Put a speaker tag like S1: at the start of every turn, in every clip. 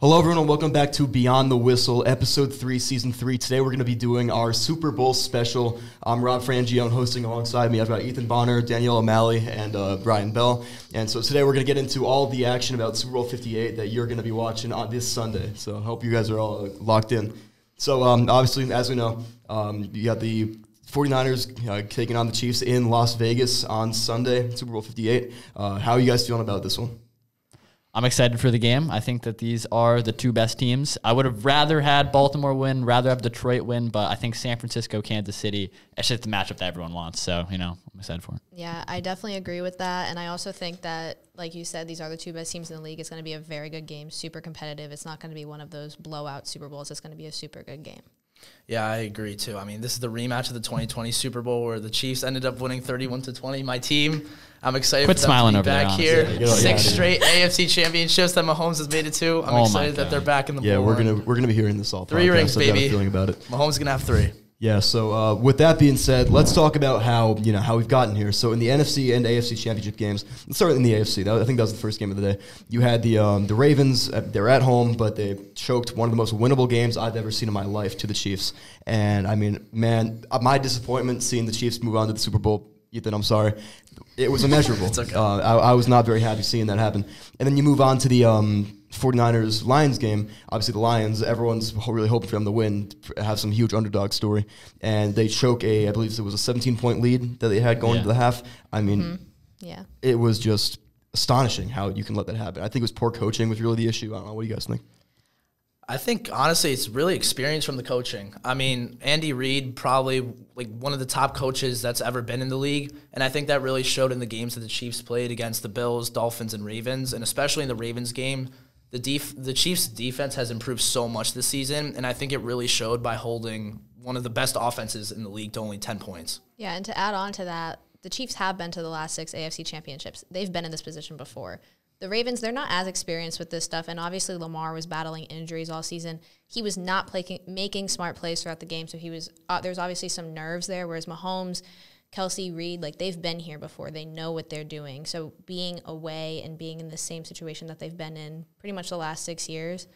S1: Hello, everyone, and welcome back to Beyond the Whistle, Episode 3, Season 3. Today, we're going to be doing our Super Bowl special. I'm Rob Frangione, hosting alongside me. I've got Ethan Bonheur, Danielle O'Malley, and Brian Bell. And so today, we're going to get into all the action about Super Bowl 58 that you're going to be watching on this Sunday. So I hope you guys are all locked in. So, obviously, as we know, you got the 49ers taking on the Chiefs in Las Vegas on Sunday, Super Bowl 58. How are you guys feeling about this one?
S2: I'm excited for the game. I think that these are the two best teams. I would have rather had Baltimore win, rather have Detroit win, but I think San Francisco, Kansas City, it's just the matchup that everyone wants. So, I'm excited for it.
S3: Yeah, I definitely agree with that. And I also think that, like you said, these are the two best teams in the league. It's going to be a very good game, super competitive. It's not going to be one of those blowout Super Bowls. It's going to be a super good game.
S4: Yeah, I agree, too. I mean, this is the rematch of the 2020 Super Bowl where the Chiefs ended up winning 31-20. My team, I'm excited
S2: Quit
S4: for them to be back
S2: there,
S4: here. Six straight AFC championships that Mahomes has made it to. I'm excited that they're back in the
S1: Yeah,
S4: bowl.
S1: we're gonna be hearing this all.
S4: 3 rings, baby.
S1: I've got a feeling about it.
S4: Mahomes is gonna have 3.
S1: Yeah, so with that being said, let's talk about how we've gotten here. So in the NFC and AFC championship games, let's start in the AFC. I think that was the first game of the day. You had the Ravens. They're at home, but they choked one of the most winnable games I've ever seen in my life to the Chiefs. And I mean, man, my disappointment seeing the Chiefs move on to the Super Bowl. Ethan, I'm sorry. It was immeasurable.
S4: It's okay.
S1: I was not very happy seeing that happen. And then you move on to the 49ers-Lions game. Obviously, the Lions, everyone's really hoping for them to win, have some huge underdog story. And they choke I believe it was a 17-point lead that they had going into the half. I mean, It was just astonishing how you can let that happen. I think it was poor coaching was really the issue. I don't know. What do you guys think?
S4: I think, honestly, it's really experience from the coaching. I mean, Andy Reid, probably one of the top coaches that's ever been in the league, and I think that really showed in the games that the Chiefs played against the Bills, Dolphins, and Ravens, and especially in the Ravens game. The Chiefs' defense has improved so much this season, and I think it really showed by holding one of the best offenses in the league to only 10 points.
S3: Yeah, and to add on to that, the Chiefs have been to the last 6 AFC championships. They've been in this position before. The Ravens, they're not as experienced with this stuff, and obviously Lamar was battling injuries all season. He was not making smart plays throughout the game, so there's obviously some nerves there, whereas Mahomes, Kelsey, Reed, they've been here before. They know what they're doing. So being away and being in the same situation that they've been in pretty much the last 6 years,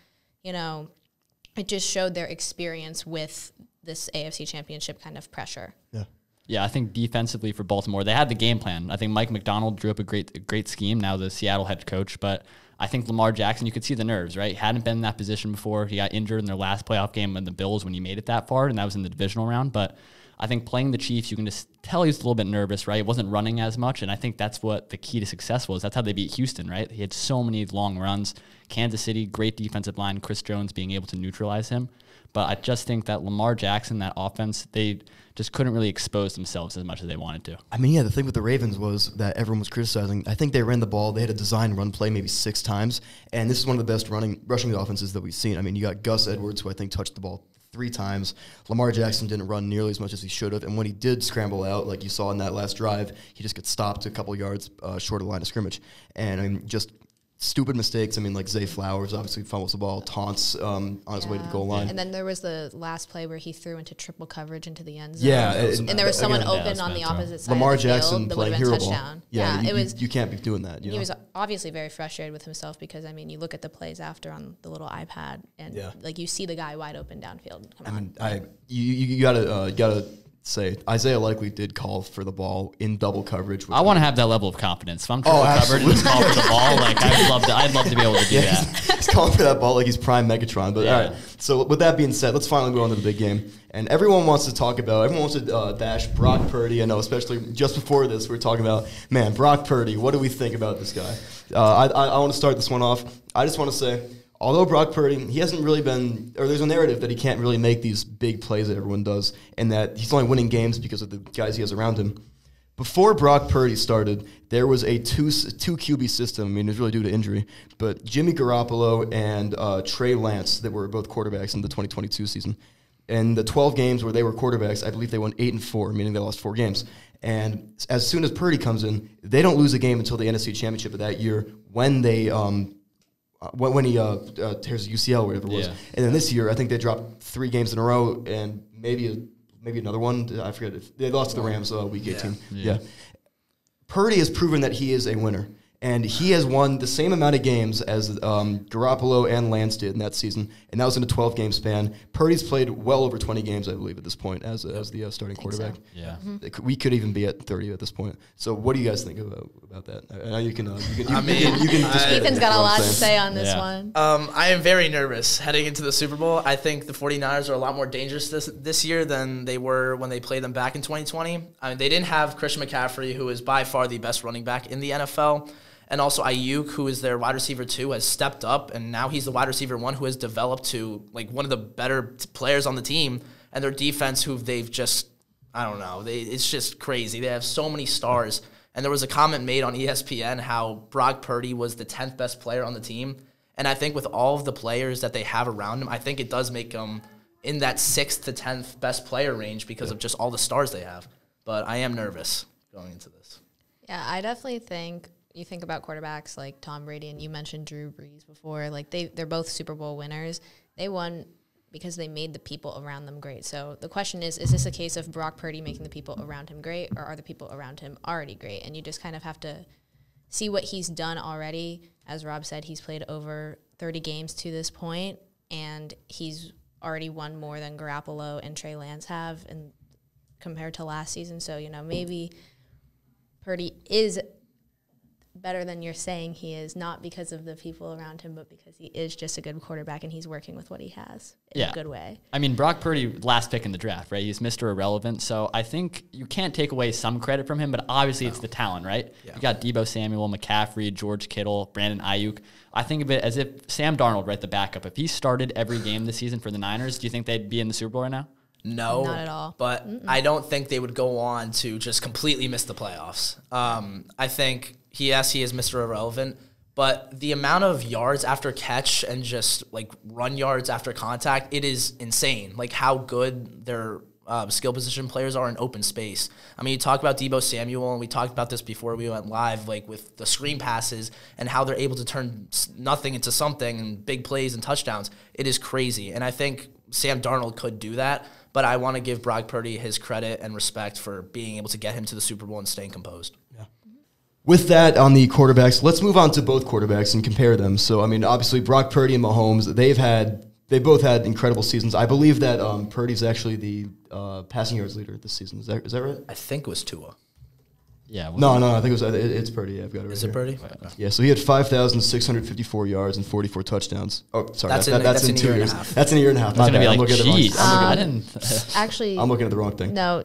S3: it just showed their experience with this AFC championship kind of pressure.
S1: Yeah.
S2: Yeah, I think defensively for Baltimore, they had the game plan. I think Mike McDonald drew up a great scheme, now the Seattle head coach. But I think Lamar Jackson, you could see the nerves, right? He hadn't been in that position before. He got injured in their last playoff game in the Bills when he made it that far, and that was in the divisional round. But I think playing the Chiefs, you can just tell he's a little bit nervous, right? It wasn't running as much, and I think that's what the key to success was. That's how they beat Houston, right? He had so many long runs. Kansas City, great defensive line, Chris Jones being able to neutralize him. But I just think that Lamar Jackson, that offense, they just couldn't really expose themselves as much as they wanted to.
S1: I mean, the thing with the Ravens was that everyone was criticizing. I think they ran the ball. They had a design run play maybe 6 times, and this is one of the best rushing offenses that we've seen. I mean, you got Gus Edwards, who I think touched the ball 3 times. Lamar Jackson didn't run nearly as much as he should have, and when he did scramble out, like you saw in that last drive, he just gets stopped a couple yards short of the line of scrimmage. And I mean, just stupid mistakes. I mean, like Zay Flowers obviously fumbles the ball, taunts on his way to the goal line.
S3: And then there was the last play where he threw into triple coverage into the end zone.
S1: Yeah.
S3: And there was someone open on the opposite side
S1: Lamar
S3: of the field
S1: Jackson
S3: that would
S1: playing
S3: have been
S1: hero
S3: touchdown.
S1: ball. Yeah,
S3: it was.
S1: You can't be doing that.
S3: He was obviously very frustrated with himself because, I mean, you look at the plays after on the little iPad and, you see the guy wide open downfield.
S1: You gotta say Isaiah likely did call for the ball in double coverage.
S2: I want to have that level of confidence. If I'm triple covered and just call for the ball, I'd love to be able to do that.
S1: He's calling for that ball like he's prime Megatron. But all right. So with that being said, let's finally go on to the big game. And everyone wants to bash Brock Purdy. I know, especially just before this, we were talking about, man, Brock Purdy. What do we think about this guy? I want to start this one off. I just want to say, although Brock Purdy, he hasn't really been, or there's a narrative that he can't really make these big plays that everyone does, and that he's only winning games because of the guys he has around him. Before Brock Purdy started, there was a two QB system. I mean, it was really due to injury, but Jimmy Garoppolo and Trey Lance, that were both quarterbacks in the 2022 season. And the 12 games where they were quarterbacks, I believe they went 8-4, meaning they lost 4 games. And as soon as Purdy comes in, they don't lose a game until the NFC Championship of that year when they when he tears UCL or whatever it was. Yeah. And then this year, I think they dropped 3 games in a row and maybe another one. I forget. They lost to the Rams week 18. Yeah. Purdy has proven that he is a winner. And he has won the same amount of games as Garoppolo and Lance did in that season, and that was in a 12-game span. Purdy's played well over 20 games, I believe, at this point as the starting quarterback.
S3: So.
S2: Yeah.
S1: We could even be at 30 at this point. So what do you guys think about that? I know you can.
S3: Ethan's got a lot to say on this one.
S4: I am very nervous heading into the Super Bowl. I think the 49ers are a lot more dangerous this year than they were when they played them back in 2020. I mean, they didn't have Christian McCaffrey, who is by far the best running back in the NFL. And also Ayuk, who is their wide receiver 2, has stepped up, and now he's the wide receiver 1 who has developed to like one of the better players on the team. And their defense, who they've just, I don't know, it's just crazy. They have so many stars. And there was a comment made on ESPN how Brock Purdy was the 10th best player on the team. And I think with all of the players that they have around him, I think it does make them in that 6th to 10th best player range because of just all the stars they have. But I am nervous going into this.
S3: Yeah, I definitely think you think about quarterbacks like Tom Brady, and you mentioned Drew Brees before. Like they're both Super Bowl winners. They won because they made the people around them great. So the question is this a case of Brock Purdy making the people around him great, or are the people around him already great? And you just kind of have to see what he's done already. As Rob said, he's played over 30 games to this point, and he's already won more than Garoppolo and Trey Lance have and compared to last season. So, maybe Purdy is better than you're saying he is, not because of the people around him, but because he is just a good quarterback and he's working with what he has in a good way.
S2: I mean, Brock Purdy, last pick in the draft, right? He's Mr. Irrelevant. So I think you can't take away some credit from him, but obviously it's the talent, right? Yeah. You got Deebo Samuel, McCaffrey, George Kittle, Brandon Ayuk. I think of it as if Sam Darnold, right, the backup, if he started every game this season for the Niners, do you think they'd be in the Super Bowl right now?
S4: No,
S3: not at all.
S4: But I don't think they would go on to just completely miss the playoffs. I think he is Mr. Irrelevant, but the amount of yards after catch and just like run yards after contact, it is insane. Like how good their skill position players are in open space. I mean, you talk about Deebo Samuel, and we talked about this before we went live, like with the screen passes and how they're able to turn nothing into something and big plays and touchdowns. It is crazy, and I think Sam Darnold could do that. But I want to give Brock Purdy his credit and respect for being able to get him to the Super Bowl and staying composed.
S1: Yeah. With that on the quarterbacks, let's move on to both quarterbacks and compare them. So, I mean, obviously Brock Purdy and Mahomes, they both had incredible seasons. I believe that Purdy's actually the passing yards leader this season. Is that right?
S4: I think it was Tua.
S2: Yeah.
S1: No, I think it's Purdy. Yeah, I've got it right
S4: Is
S1: here.
S4: it Purdy?
S1: Yeah, so he had 5,654 yards and 44 touchdowns. Oh, sorry, that's in 2 years. That's in a year and a half.
S2: I was going to be like,
S1: I'm looking at the wrong thing.
S3: No,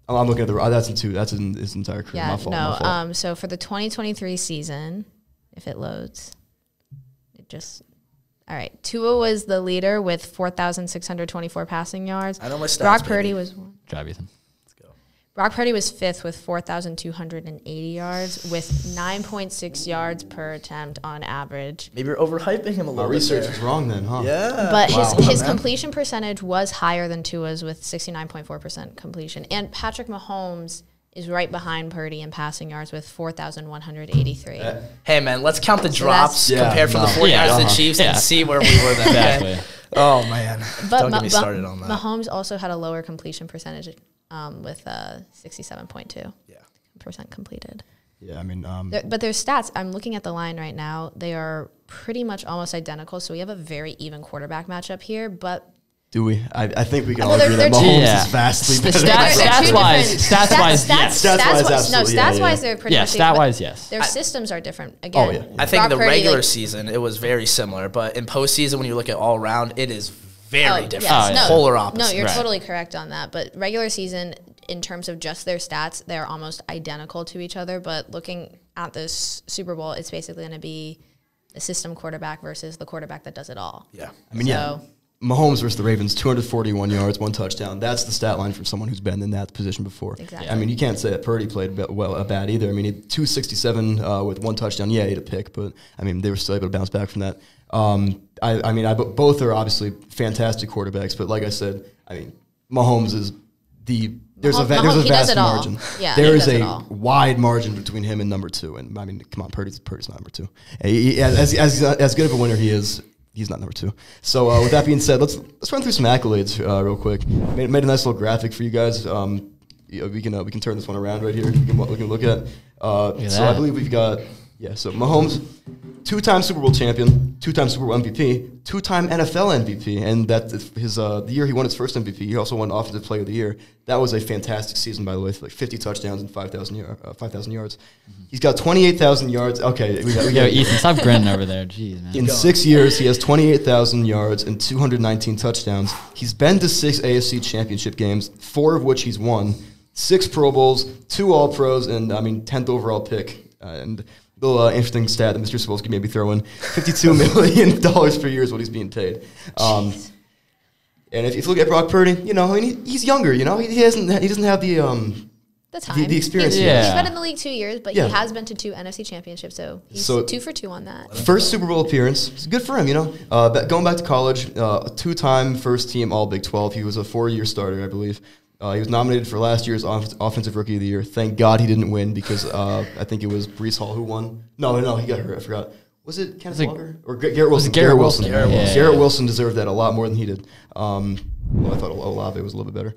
S1: I'm looking at that's in two. That's in his entire career.
S3: Yeah,
S1: my fault.
S3: So for the 2023 season, if it loads, all right. Tua was the leader with 4,624 passing yards.
S4: I know my stats.
S3: Brock Purdy was one.
S2: Drive, Ethan.
S3: Brock Purdy was fifth with 4,280 yards with 9.6 yards per attempt on average.
S4: Maybe you're overhyping him a little bit.
S1: Our research is wrong then, huh?
S4: Yeah.
S3: But his completion percentage was higher than Tua's with 69.4% completion. And Patrick Mahomes is right behind Purdy in passing yards with 4,183.
S4: Hey, man, let's count the drops compared from the 49ers to the Chiefs and see where we were then.
S2: Exactly.
S4: Okay? Oh, man. Don't get me started on that.
S3: Mahomes also had a lower completion percentage with 67.2% completed.
S1: Yeah, I mean...
S3: but their stats, I'm looking at the line right now, they are pretty much almost identical, so we have a very even quarterback matchup here, but...
S1: Do we? I think we can all agree that Mahomes is vastly better.
S2: Stats-wise, yes.
S3: Stats-wise, they're pretty much...
S2: Stat-wise, yes.
S3: Their systems are different. Again,
S4: I think in the regular season, it was very similar, but in postseason, when you look at all around, it is very different.
S3: Yes.
S4: Polar opposite.
S3: No, you're totally correct on that. But regular season, in terms of just their stats, they're almost identical to each other. But looking at this Super Bowl, it's basically going to be the system quarterback versus the quarterback that does it all.
S1: Yeah. I mean, Mahomes versus the Ravens, 241 yards, 1 touchdown. That's the stat line for someone who's been in that position before.
S3: Exactly.
S1: I mean, you can't say that Purdy played bad either. I mean, he had 267 with 1 touchdown. Yeah, he had a pick, but, I mean, they were still able to bounce back from that. Both are obviously fantastic quarterbacks, but like I said, I mean, Mahomes is there's a vast margin.
S3: Yeah,
S1: there is a wide margin between him and number 2. And, I mean, come on, Purdy's not number 2. As good of a winner he is, he's not number 2. So with that being said, let's run through some accolades real quick. Made a nice little graphic for you guys. we can turn this one around right here. We can look at. So I believe we've got So Mahomes, 2-time Super Bowl champion, 2-time Super Bowl MVP, 2-time NFL MVP, and that his the year he won his first MVP, he also won Offensive Player of the Year. That was a fantastic season, by the way, like 50 touchdowns and 5,000 yards. Mm-hmm. He's got 28,000 yards. Okay, we got
S2: Ethan, stop grinning over there. Jeez, man.
S1: In 6 years, he has 28,000 yards and 219 touchdowns. He's been to 6 AFC Championship games, 4 of which he's won, 6 Pro Bowls, 2 All-Pros, and 10th overall pick. And a little interesting stat that Mr. Sapolsky maybe throw in: $52 million per year is what he's being paid. And if you look at Brock Purdy, he's younger. He doesn't have the
S3: time,
S1: the experience.
S3: He's been in the league 2 years, but he has been to 2 NFC championships, so he's 2 for 2 on that.
S1: First Super Bowl appearance, it's good for him. Going back to college, 2-time first team All Big 12. He was a 4-year starter, I believe. He was nominated for last year's Offensive Rookie of the Year. Thank God he didn't win because I think it was Breece Hall who won. No, he got hurt. I forgot. Was it Kenneth Walker? Or Garrett Wilson?
S2: Garrett Wilson.
S1: Garrett Wilson deserved that a lot more than he did. I thought Olave was a little bit better.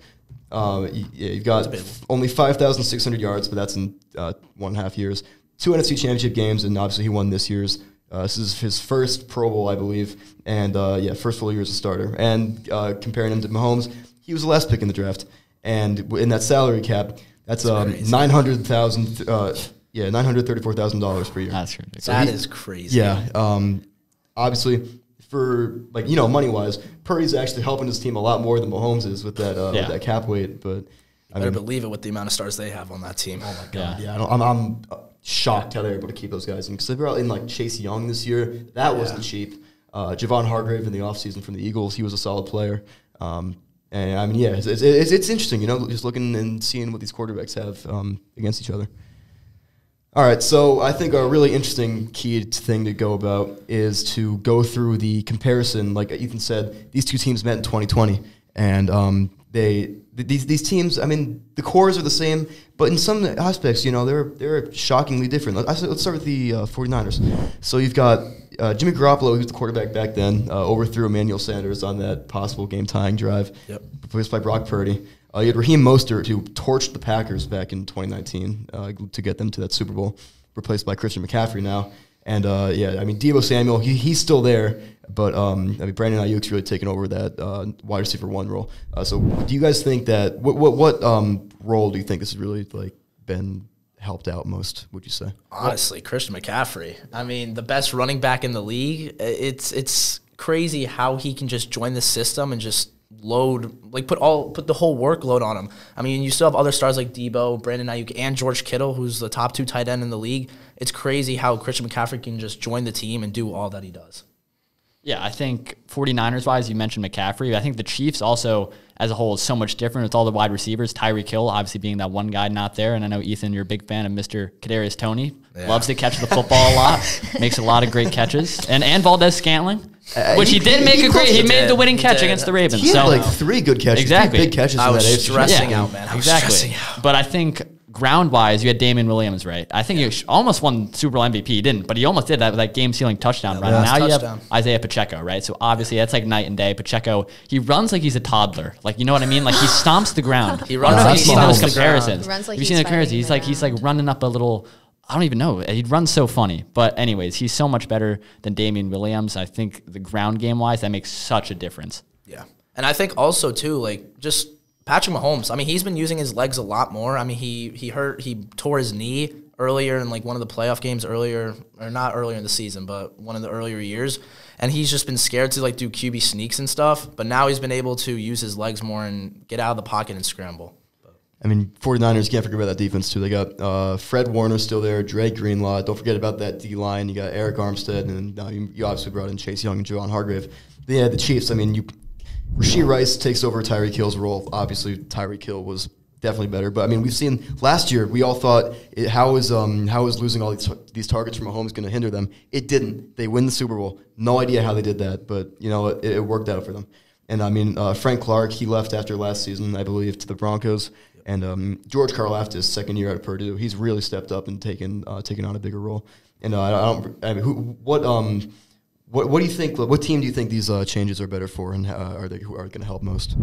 S1: You've got only 5,600 yards, but that's in 1.5 years. 2 NFC Championship games, and obviously he won this year's. This is his first Pro Bowl, I believe, and first full year as a starter. And comparing him to Mahomes, he was the last pick in the draft. And in that salary cap, that's $934,000 per year.
S2: That's ridiculous.
S4: So that is crazy.
S1: Yeah. Obviously, for money wise, Purdy's actually helping his team a lot more than Mahomes is with that that cap weight. But
S4: I better believe it with the amount of stars they have on that team. Oh my god.
S1: Yeah. I'm shocked how they're able to keep those guys in because they brought in like Chase Young this year. That wasn't cheap. Javon Hargrave in the offseason from the Eagles, he was a solid player. And it's interesting, just looking and seeing what these quarterbacks have against each other. All right, so I think a really interesting key thing to go about is to go through the comparison. Like Ethan said, these two teams met in 2020, and these teams, the cores are the same, but in some aspects, they're shockingly different. Let's start with the 49ers. So you've got Jimmy Garoppolo, who was the quarterback back then, overthrew Emmanuel Sanders on that possible game-tying drive, replaced by Brock Purdy. You had Raheem Mostert, who torched the Packers back in 2019 to get them to that Super Bowl, replaced by Christian McCaffrey now. And, Deebo Samuel, he's still there, but Brandon Ayuk's really taken over that wide receiver 1 role. So do you guys think that what role do you think this has really been helped out most, would you say?
S4: Honestly, Christian McCaffrey. The best running back in the league. It's crazy how he can just join the system and just put the whole workload on him. You still have other stars like Debo, Brandon Ayuk, and George Kittle, who's the top 2 tight end in the league. It's crazy how Christian McCaffrey can just join the team and do all that he does.
S2: Yeah, I think 49ers-wise, you mentioned McCaffrey. I think the Chiefs also, as a whole, is so much different with all the wide receivers. Tyreek Hill, obviously being that one guy not there. And I know, Ethan, you're a big fan of Mr. Kadarius Toney. Yeah. Loves to catch the football a lot. Makes a lot of great catches. And Valdez-Scantling, which he did make he made the winning catch against the Ravens.
S1: He had 3 good catches.
S2: Exactly.
S1: 3 big catches
S4: I
S1: in
S4: was
S1: that
S4: stressing out, man.
S2: Exactly. But I think ground-wise, you had Damian Williams, right? I think he almost won Super Bowl MVP. He didn't, but he almost did that game-sealing touchdown. Right now, you have Isaiah Pacheco, right? So obviously, that's like night and day. Pacheco, he runs like he's a toddler. You know what I mean? He stomps the ground.
S4: He runs.
S2: I've seen those comparisons.
S3: Runs like
S2: You've seen the comparisons. He's like running up a little. I don't even know. He runs so funny. But anyways, he's so much better than Damian Williams. I think the ground game-wise, that makes such a difference.
S4: Yeah, and I think also too, just Patrick Mahomes, he's been using his legs a lot more. He tore his knee earlier in one of the playoff games earlier, or not earlier in the season, but one of the earlier years. And he's just been scared to do QB sneaks and stuff. But now he's been able to use his legs more and get out of the pocket and scramble.
S1: 49ers, can't forget about that defense too. They got Fred Warner still there, Dre Greenlaw. Don't forget about that D-line. You got Eric Armstead, and you obviously brought in Chase Young and Javon Hargrave. Yeah, the Chiefs, Rashee Rice takes over Tyreek Hill's role. Obviously, Tyreek Hill was definitely better. But, we've seen last year, we all thought, how is losing all these targets from Mahomes going to hinder them? It didn't. They win the Super Bowl. No idea how they did that, but, it worked out for them. And, Frank Clark, he left after last season, I believe, to the Broncos. And George Karlaftis, second year at Purdue, he's really stepped up and taken on a bigger role. And what do you think? What team do you think these changes are better for, and who are going to help most?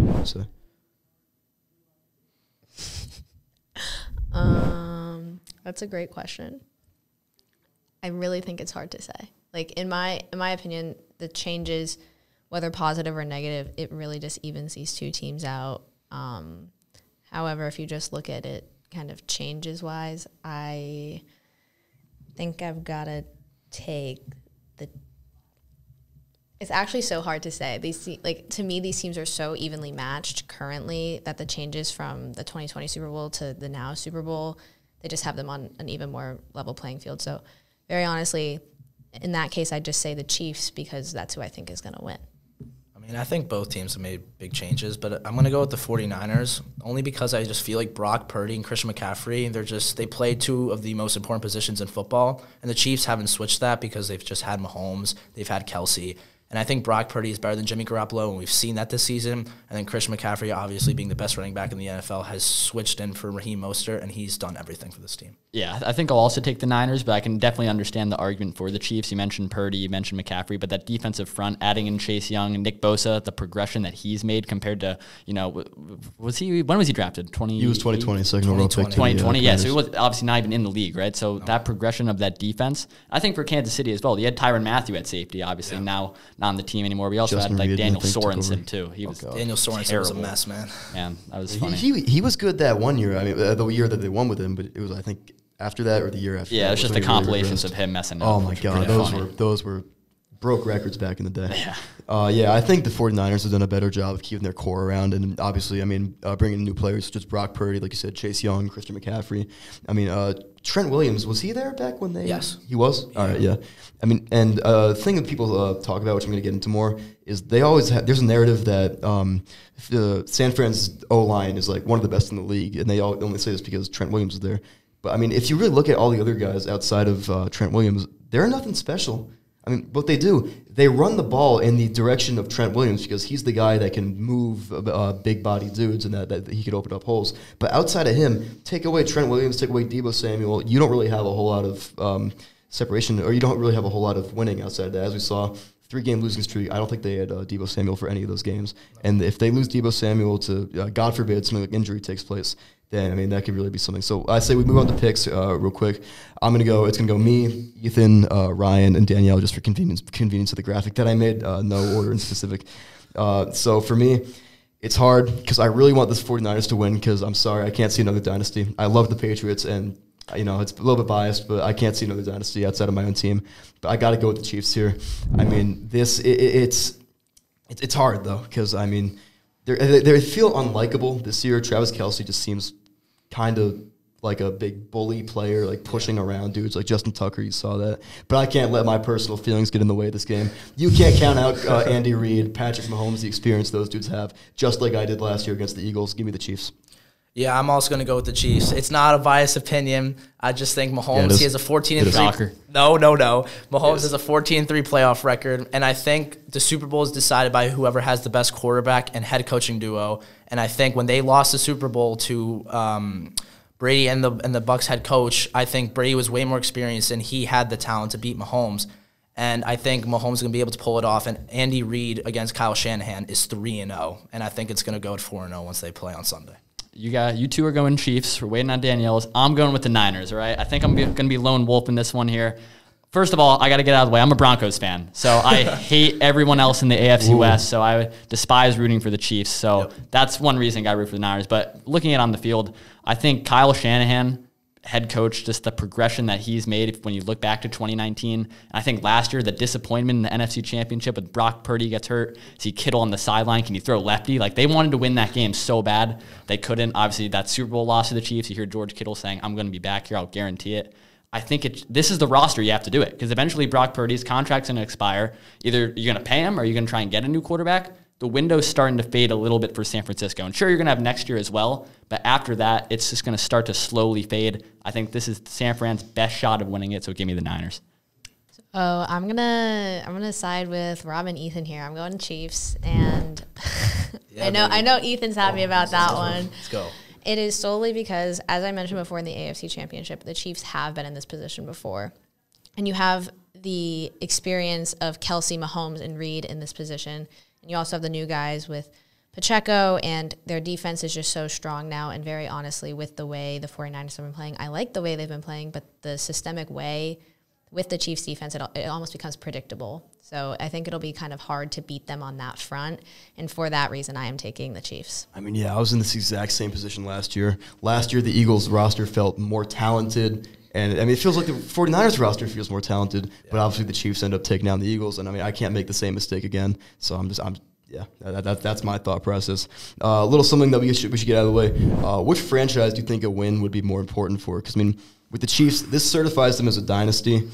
S3: That's a great question. I really think it's hard to say. Like in my opinion, the changes, whether positive or negative, it really just evens these two teams out. However, if you just look at it kind of changes wise, I think I've got to take the. It's actually so hard to say. To me, these teams are so evenly matched currently that the changes from the 2020 Super Bowl to the now Super Bowl, they just have them on an even more level playing field. So, very honestly, in that case, I'd just say the Chiefs because that's who I think is going to win.
S4: I mean, I think both teams have made big changes, but I'm going to go with the 49ers only because I just feel like Brock Purdy and Christian McCaffrey, they play two of the most important positions in football, and the Chiefs haven't switched that because they've just had Mahomes, they've had Kelsey. And I think Brock Purdy is better than Jimmy Garoppolo, and we've seen that this season. And then Christian McCaffrey, obviously being the best running back in the NFL, has switched in for Raheem Mostert, and he's done everything for this team.
S2: Yeah, I think I'll also take the Niners, but I can definitely understand the argument for the Chiefs. You mentioned Purdy, you mentioned McCaffrey, but that defensive front, adding in Chase Young and Nick Bosa, the progression that he's made compared to, when was he drafted?
S1: He was 2020, second overall pick.
S2: 2020, yeah, so he was obviously not even in the league, right? So that progression of that defense, I think for Kansas City as well, you had Tyrann Mathieu at safety, obviously, now not on the team anymore. We also
S1: Justin
S2: had
S1: Reed,
S2: Daniel Sorensen too. He was
S4: Daniel Sorensen was a mess, man.
S2: Man, that was funny.
S1: He was good that one year. I mean, the year that they won with him, but it was, I think, after that or the year after.
S2: Yeah,
S1: that
S2: it was just the compilations of him messing up.
S1: Oh my God, those were broke records back in the day.
S2: Yeah.
S1: I think the 49ers have done a better job of keeping their core around, and obviously, I mean, bringing in new players such as Brock Purdy, like you said, Chase Young, Christian McCaffrey. I mean, Trent Williams, was he there back when they?
S4: Yes.
S1: He was? Yeah. All right, yeah. I mean, and the thing that people talk about, which I'm going to get into more, is they always have, there's a narrative that the San Fran's O-line is like one of the best in the league, and they only say this because Trent Williams is there. But, I mean, if you really look at all the other guys outside of Trent Williams, they're nothing special. I mean, what they do, they run the ball in the direction of Trent Williams because he's the guy that can move big body dudes and that he could open up holes. But outside of him, take away Trent Williams, take away Deebo Samuel, you don't really have a whole lot of separation, or you don't really have a whole lot of winning outside of that. As we saw, 3-game losing streak, I don't think they had Deebo Samuel for any of those games. And if they lose Deebo Samuel to, God forbid, something like injury takes place, then, I mean, that could really be something. So I say we move on to picks real quick. It's going to go me, Ethan, Ryan, and Danielle, just for convenience of the graphic that I made, no order in specific. So for me, it's hard because I really want this 49ers to win because I'm sorry, I can't see another dynasty. I love the Patriots, and it's a little bit biased, but I can't see another dynasty outside of my own team. But I got to go with the Chiefs here. I mean, it's hard, though, because, I mean, they feel unlikable this year. Travis Kelce just seems kind of like a big bully player, like pushing around dudes like Justin Tucker. You saw that. But I can't let my personal feelings get in the way of this game. You can't count out Andy Reid, Patrick Mahomes, the experience those dudes have, just like I did last year against the Eagles. Give me the Chiefs.
S4: Yeah, I'm also going to go with the Chiefs. It's not a biased opinion. I just think Mahomes, he has a 14-3. No. Mahomes has a 14-3 playoff record, and I think the Super Bowl is decided by whoever has the best quarterback and head coaching duo. And I think when they lost the Super Bowl to Brady and the Bucs head coach, I think Brady was way more experienced, and he had the talent to beat Mahomes. And I think Mahomes is going to be able to pull it off. And Andy Reid against Kyle Shanahan is 3-0, and I think it's going to go at 4-0 once they play on Sunday.
S2: You two are going Chiefs. We're waiting on Danielle's. I'm going with the Niners, all right? I think I'm going to be lone wolf in this one here. First of all, I got to get out of the way. I'm a Broncos fan, so I hate everyone else in the AFC West, so I despise rooting for the Chiefs. So that's one reason I root for the Niners. But looking at it on the field, I think Kyle Shanahan, head coach, just the progression that he's made when you look back to 2019. And I think last year, the disappointment in the NFC Championship with Brock Purdy gets hurt. See Kittle on the sideline. Can you throw lefty? Like, they wanted to win that game so bad. They couldn't. Obviously, that Super Bowl loss to the Chiefs, you hear George Kittle saying, I'm going to be back here. I'll guarantee it. I think this is the roster you have to do it because eventually Brock Purdy's contract's going to expire. Either you're going to pay him or you're going to try and get a new quarterback. The window's starting to fade a little bit for San Francisco. And sure, you're going to have next year as well, but after that, it's just going to start to slowly fade. I think this is San Fran's best shot of winning it, so give me the Niners.
S3: Oh, I'm gonna side with Rob and Ethan here. I'm going Chiefs, and I know Ethan's happy about that one.
S4: Let's go.
S3: It is solely because, as I mentioned before in the AFC Championship, the Chiefs have been in this position before. And you have the experience of Kelsey, Mahomes, and Reid in this position. And you also have the new guys with Pacheco, and their defense is just so strong now. And very honestly, with the way the 49ers have been playing, I like the way they've been playing, but the systemic way with the Chiefs defense, it almost becomes predictable. So I think it'll be kind of hard to beat them on that front. And for that reason, I am taking the Chiefs.
S1: I mean, yeah, I was in this exact same position last year. Last year, the Eagles roster felt more talented. And, I mean, it feels like the 49ers roster feels more talented. But obviously, the Chiefs end up taking down the Eagles. And, I mean, I can't make the same mistake again. So that's my thought process. A little something that we should get out of the way. Which franchise do you think a win would be more important for? Because, I mean, with the Chiefs, this certifies them as a dynasty,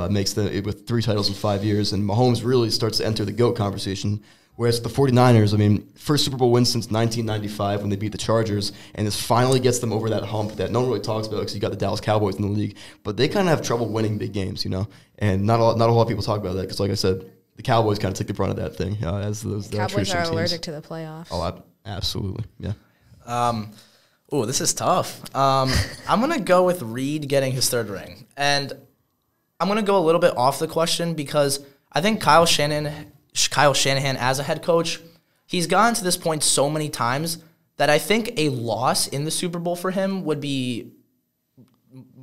S1: makes them with 3 titles in 5 years, and Mahomes really starts to enter the GOAT conversation. Whereas the 49ers, I mean, first Super Bowl win since 1995 when they beat the Chargers, and this finally gets them over that hump that no one really talks about because you got the Dallas Cowboys in the league. But they kind of have trouble winning big games, you know, and not a whole lot of people talk about that because, like I said, the Cowboys kind of take the brunt of that thing as those
S3: Cowboys are allergic teams. To the playoffs.
S1: Oh, absolutely, yeah.
S4: Oh, this is tough. I'm going to go with Reed getting his 3rd ring. And I'm going to go a little bit off the question because I think Kyle Shanahan as a head coach, he's gotten to this point so many times that I think a loss in the Super Bowl for him would be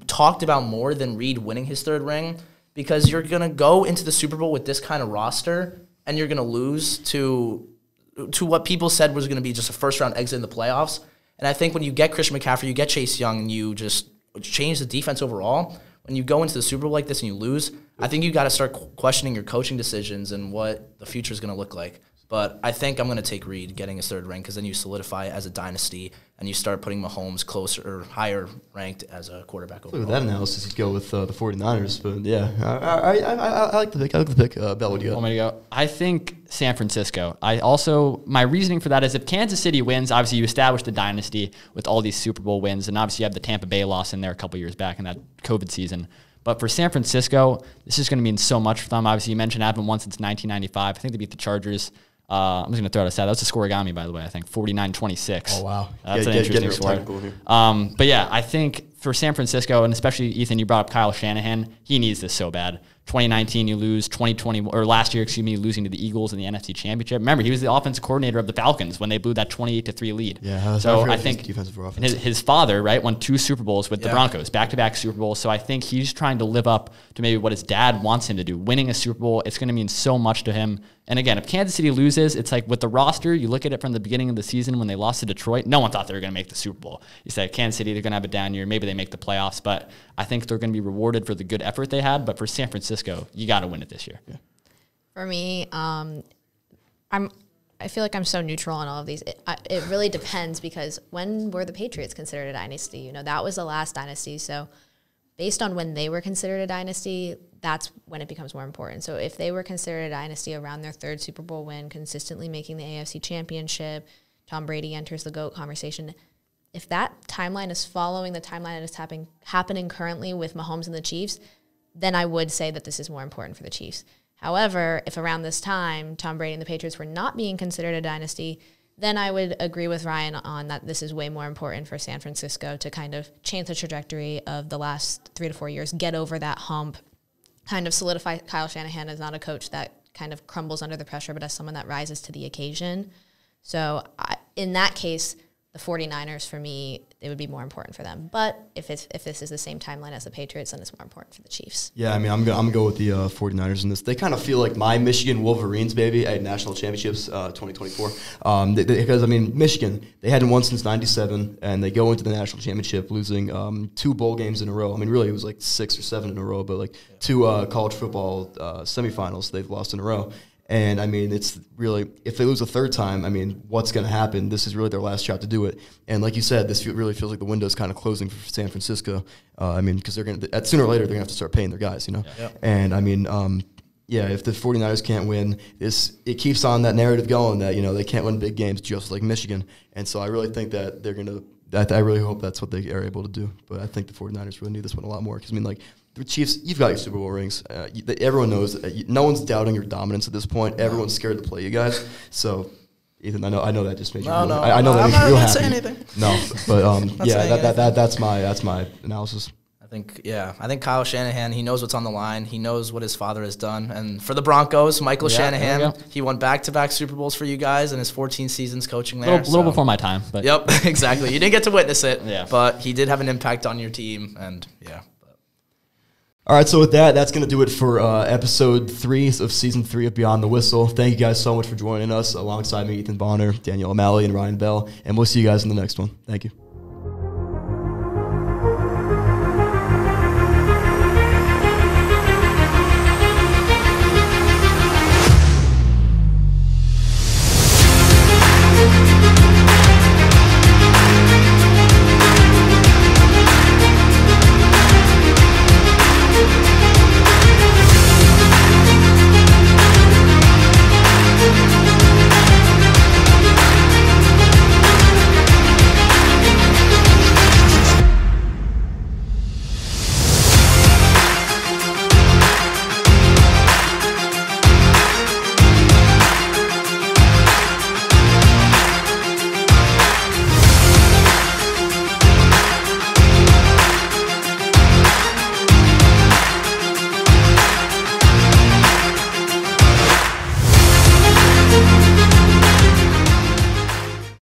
S4: talked about more than Reed winning his 3rd ring because you're going to go into the Super Bowl with this kind of roster and you're going to lose to what people said was going to be just a first-round exit in the playoffs. And I think when you get Christian McCaffrey, you get Chase Young, and you just change the defense overall, when you go into the Super Bowl like this and you lose, I think you got to start questioning your coaching decisions and what the future is going to look like. But I think I'm going to take Reed getting his 3rd ring because then you solidify it as a dynasty and you start putting Mahomes closer or higher ranked as a quarterback overall.
S1: With that analysis, you'd go with the 49ers. But, yeah, I like the pick. I like the pick. Bell, what do you got?
S2: Want me to go? I think San Francisco. My reasoning for that is if Kansas City wins, obviously you establish the dynasty with all these Super Bowl wins, and obviously you have the Tampa Bay loss in there a couple years back in that COVID season. But for San Francisco, this is going to mean so much for them. Obviously, you mentioned it happened once since 1995. I think they beat the Chargers. I'm just going to throw out a stat. That was a scoregami, by the way, I think, 49-26.
S1: Oh, wow.
S2: That's an interesting score. But, yeah, I think for San Francisco, and especially, Ethan, you brought up Kyle Shanahan. He needs this so bad. 2019, you lose. 2020, or last year, losing to the Eagles in the NFC Championship. Remember, he was the offensive coordinator of the Falcons when they blew that 28-3 lead.
S1: Yeah,
S2: so I think his father, right, won 2 Super Bowls with the Broncos, back-to-back Super Bowls. So I think he's trying to live up to maybe what his dad wants him to do. Winning a Super Bowl, it's going to mean so much to him. And again, if Kansas City loses, it's like with the roster, you look at it from the beginning of the season when they lost to Detroit, no one thought they were going to make the Super Bowl. You say Kansas City, they're going to have a down year. Maybe they make the playoffs, but I think they're going to be rewarded for the good effort they had. But for San Francisco, you got to win it this year. Yeah.
S3: For me, I feel like I'm so neutral on all of these. It really depends because when were the Patriots considered a dynasty? You know, that was the last dynasty. So based on when they were considered a dynasty, that's when it becomes more important. So if they were considered a dynasty around their 3rd Super Bowl win, consistently making the AFC Championship, Tom Brady enters the GOAT conversation. If that timeline is following the timeline that is happening currently with Mahomes and the Chiefs, then I would say that this is more important for the Chiefs. However, if around this time Tom Brady and the Patriots were not being considered a dynasty, then I would agree with Ryan on that this is way more important for San Francisco to kind of change the trajectory of the last 3 to 4 years, get over that hump, kind of solidify Kyle Shanahan as not a coach that kind of crumbles under the pressure, but as someone that rises to the occasion. So in that case, the 49ers, for me, it would be more important for them. But if this is the same timeline as the Patriots, then it's more important for the Chiefs.
S1: Yeah, I mean, I'm gonna go with the 49ers in this. They kind of feel like my Michigan Wolverines, baby, at national championships 2024. Because, I mean, Michigan, they hadn't won since 97, and they go into the national championship losing 2 bowl games in a row. I mean, really, it was like 6 or 7 in a row, but like 2 college football semifinals they've lost in a row. And, I mean, it's really, if they lose a 3rd time, I mean, what's going to happen? This is really their last shot to do it. And like you said, this really feels like the window's kind of closing for San Francisco. I mean, because they're going to, sooner or later, they're going to have to start paying their guys, you know? Yeah. And, I mean, if the 49ers can't win, it keeps on that narrative going that, you know, they can't win big games just like Michigan. And so I really think that they're going to, I really hope that's what they are able to do. But I think the 49ers really need this one a lot more because, I mean, like, the Chiefs, you've got your Super Bowl rings. Everyone knows that no one's doubting your dominance at this point. Everyone's scared to play you guys. So, Ethan, I know that just made you. I know that makes you real happy.
S4: Say anything.
S1: No, but that's my analysis.
S4: I think Kyle Shanahan, he knows what's on the line. He knows what his father has done. And for the Broncos, Michael Shanahan, he won back-to-back Super Bowls for you guys in his 14 seasons coaching there.
S2: A little before my time. But
S4: Yep, exactly. You didn't get to witness it,
S2: Yeah.
S4: but he did have an impact on your team, and yeah.
S1: All right, so with that, that's going to do it for episode 3 of season 3 of Beyond the Whistle. Thank you guys so much for joining us. Alongside me, Ethan Bonheur, Danielle O'Malley, and Ryan Bell. And we'll see you guys in the next one. Thank you.